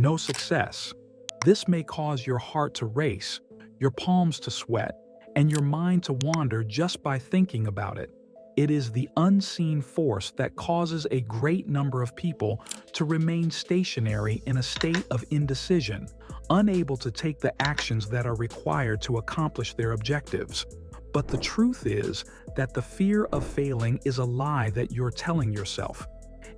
no success. This may cause your heart to race, your palms to sweat, and your mind to wander just by thinking about it. It is the unseen force that causes a great number of people to remain stationary in a state of indecision, unable to take the actions that are required to accomplish their objectives. But the truth is that the fear of failing is a lie that you're telling yourself.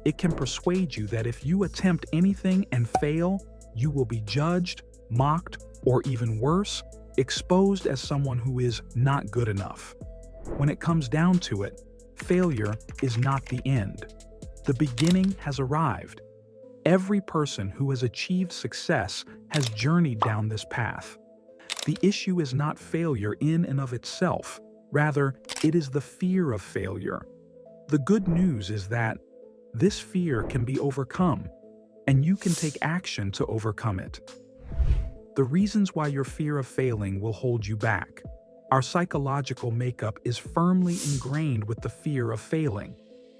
It can persuade you that if you attempt anything and fail, you will be judged, mocked, or even worse, exposed as someone who is not good enough. When it comes down to it, failure is not the end. The beginning has arrived. Every person who has achieved success has journeyed down this path. The issue is not failure in and of itself. Rather, it is the fear of failure. The good news is that this fear can be overcome, and you can take action to overcome it. The reasons why your fear of failing will hold you back. Our psychological makeup is firmly ingrained with the fear of failing.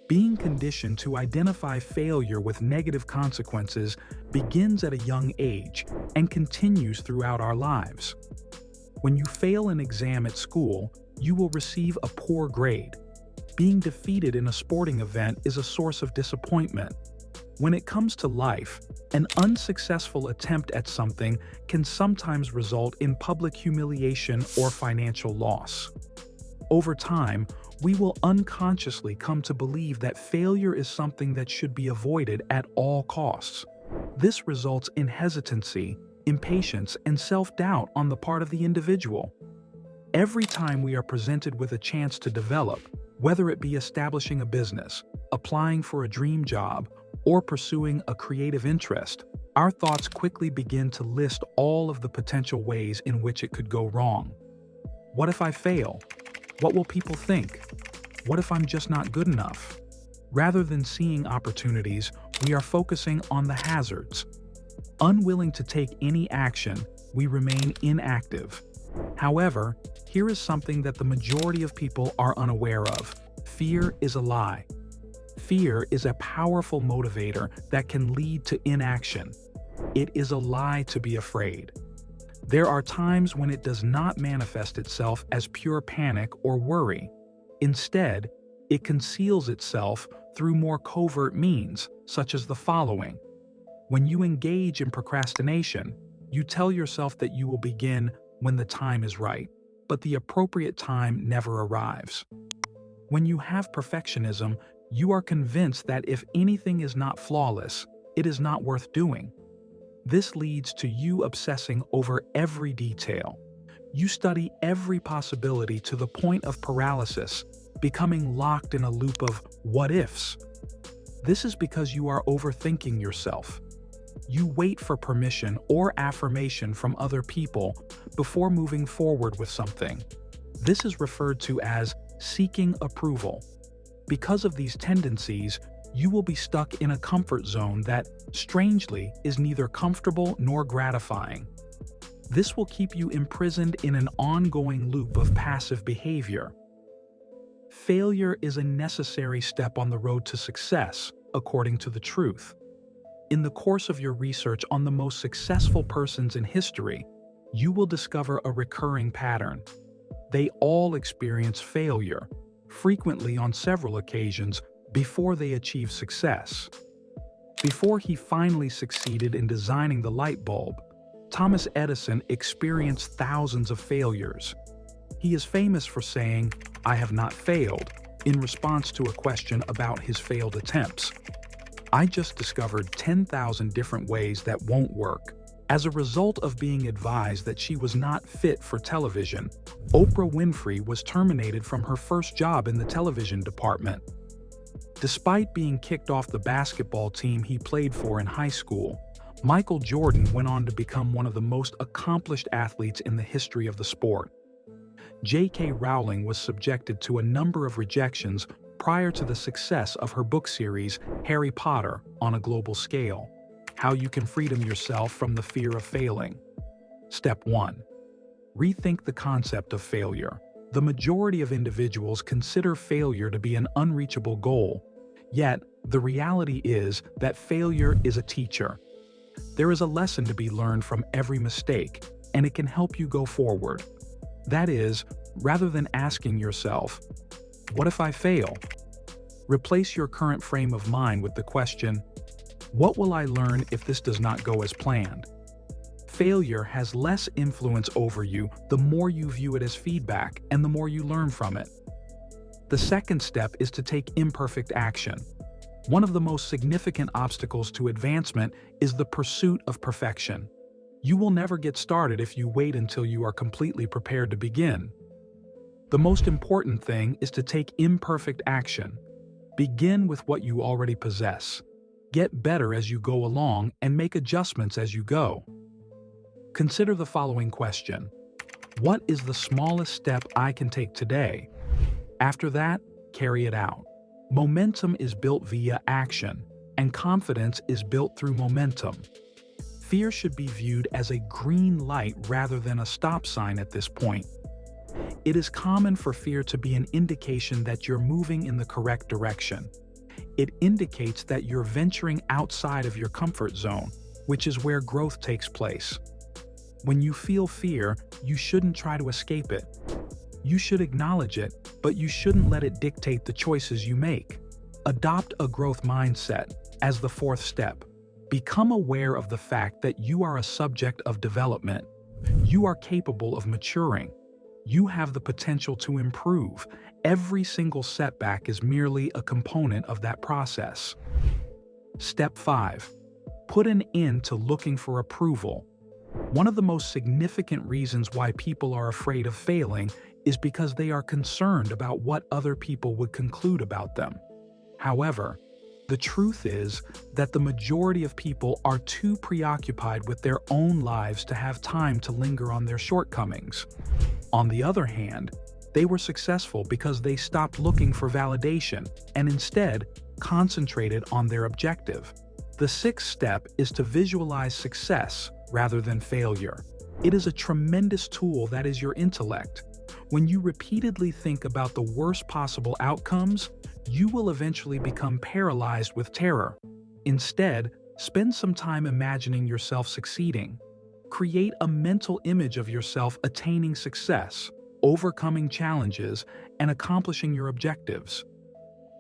Being conditioned to identify failure with negative consequences begins at a young age and continues throughout our lives. When you fail an exam at school, you will receive a poor grade. Being defeated in a sporting event is a source of disappointment. When it comes to life, an unsuccessful attempt at something can sometimes result in public humiliation or financial loss. Over time, we will unconsciously come to believe that failure is something that should be avoided at all costs. This results in hesitancy, impatience, and self-doubt on the part of the individual. Every time we are presented with a chance to develop, whether it be establishing a business, applying for a dream job, or pursuing a creative interest, our thoughts quickly begin to list all of the potential ways in which it could go wrong. What if I fail? What will people think? What if I'm just not good enough? Rather than seeing opportunities, we are focusing on the hazards. Unwilling to take any action, we remain inactive. However, here is something that the majority of people are unaware of. Fear is a lie. Fear is a powerful motivator that can lead to inaction. It is a lie to be afraid. There are times when it does not manifest itself as pure panic or worry. Instead, it conceals itself through more covert means, such as the following. When you engage in procrastination, you tell yourself that you will begin when the time is right, but the appropriate time never arrives. When you have perfectionism, you are convinced that if anything is not flawless, it is not worth doing. This leads to you obsessing over every detail. You study every possibility to the point of paralysis, becoming locked in a loop of what-ifs. This is because you are overthinking yourself. You wait for permission or affirmation from other people before moving forward with something. This is referred to as seeking approval. Because of these tendencies, you will be stuck in a comfort zone that, strangely, is neither comfortable nor gratifying. This will keep you imprisoned in an ongoing loop of passive behavior. Failure is a necessary step on the road to success, according to the truth. In the course of your research on the most successful persons in history, you will discover a recurring pattern. They all experience failure, frequently on several occasions, before they achieve success. Before he finally succeeded in designing the light bulb, Thomas Edison experienced thousands of failures. He is famous for saying, "I have not failed," in response to a question about his failed attempts. "I just discovered 10,000 different ways that won't work." As a result of being advised that she was not fit for television, Oprah Winfrey was terminated from her first job in the television department. Despite being kicked off the basketball team he played for in high school, Michael Jordan went on to become one of the most accomplished athletes in the history of the sport. J.K. Rowling was subjected to a number of rejections prior to the success of her book series, Harry Potter, on a global scale. How you can freedom yourself from the fear of failing. Step 1. Rethink the concept of failure. The majority of individuals consider failure to be an unreachable goal, yet the reality is that failure is a teacher. There is a lesson to be learned from every mistake, and it can help you go forward. That is, rather than asking yourself, "What if I fail?" Replace your current frame of mind with the question, "What will I learn if this does not go as planned?" Failure has less influence over you the more you view it as feedback and the more you learn from it. The second step is to take imperfect action. One of the most significant obstacles to advancement is the pursuit of perfection. You will never get started if you wait until you are completely prepared to begin. The most important thing is to take imperfect action. Begin with what you already possess. Get better as you go along and make adjustments as you go. Consider the following question: what is the smallest step I can take today? After that, carry it out. Momentum is built via action, and confidence is built through momentum. Fear should be viewed as a green light rather than a stop sign at this point. It is common for fear to be an indication that you're moving in the correct direction. It indicates that you're venturing outside of your comfort zone, which is where growth takes place. When you feel fear, you shouldn't try to escape it. You should acknowledge it, but you shouldn't let it dictate the choices you make. Adopt a growth mindset as the fourth step. Become aware of the fact that you are a subject of development. You are capable of maturing. You have the potential to improve. Every single setback is merely a component of that process. Step 5. Put an end to looking for approval. One of the most significant reasons why people are afraid of failing is because they are concerned about what other people would conclude about them. However, the truth is that the majority of people are too preoccupied with their own lives to have time to linger on their shortcomings. On the other hand, they were successful because they stopped looking for validation and instead concentrated on their objective. The sixth step is to visualize success rather than failure. It is a tremendous tool that is your intellect. When you repeatedly think about the worst possible outcomes, you will eventually become paralyzed with terror. Instead, spend some time imagining yourself succeeding. Create a mental image of yourself attaining success, overcoming challenges, and accomplishing your objectives.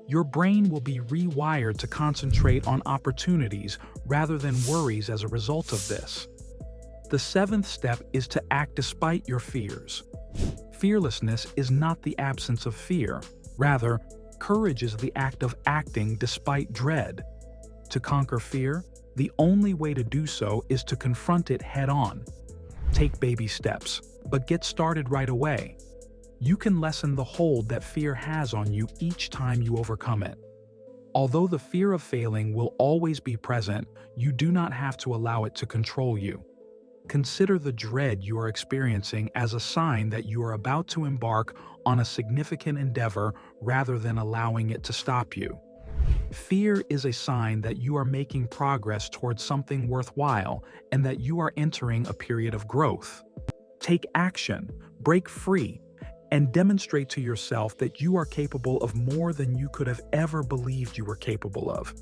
Your brain will be rewired to concentrate on opportunities rather than worries as a result of this. The seventh step is to act despite your fears. Fearlessness is not the absence of fear. Rather, courage is the act of acting despite dread. To conquer fear, the only way to do so is to confront it head-on. Take baby steps, but get started right away. You can lessen the hold that fear has on you each time you overcome it. Although the fear of failing will always be present, you do not have to allow it to control you. Consider the dread you are experiencing as a sign that you are about to embark on a significant endeavor rather than allowing it to stop you. Fear is a sign that you are making progress towards something worthwhile and that you are entering a period of growth. Take action, break free, and demonstrate to yourself that you are capable of more than you could have ever believed you were capable of.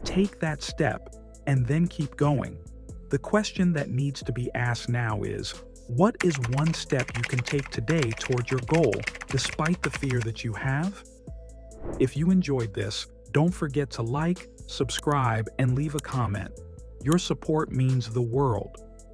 Take that step and then keep going. The question that needs to be asked now is, what is one step you can take today toward your goal, despite the fear that you have? If you enjoyed this, don't forget to like, subscribe, and leave a comment. Your support means the world.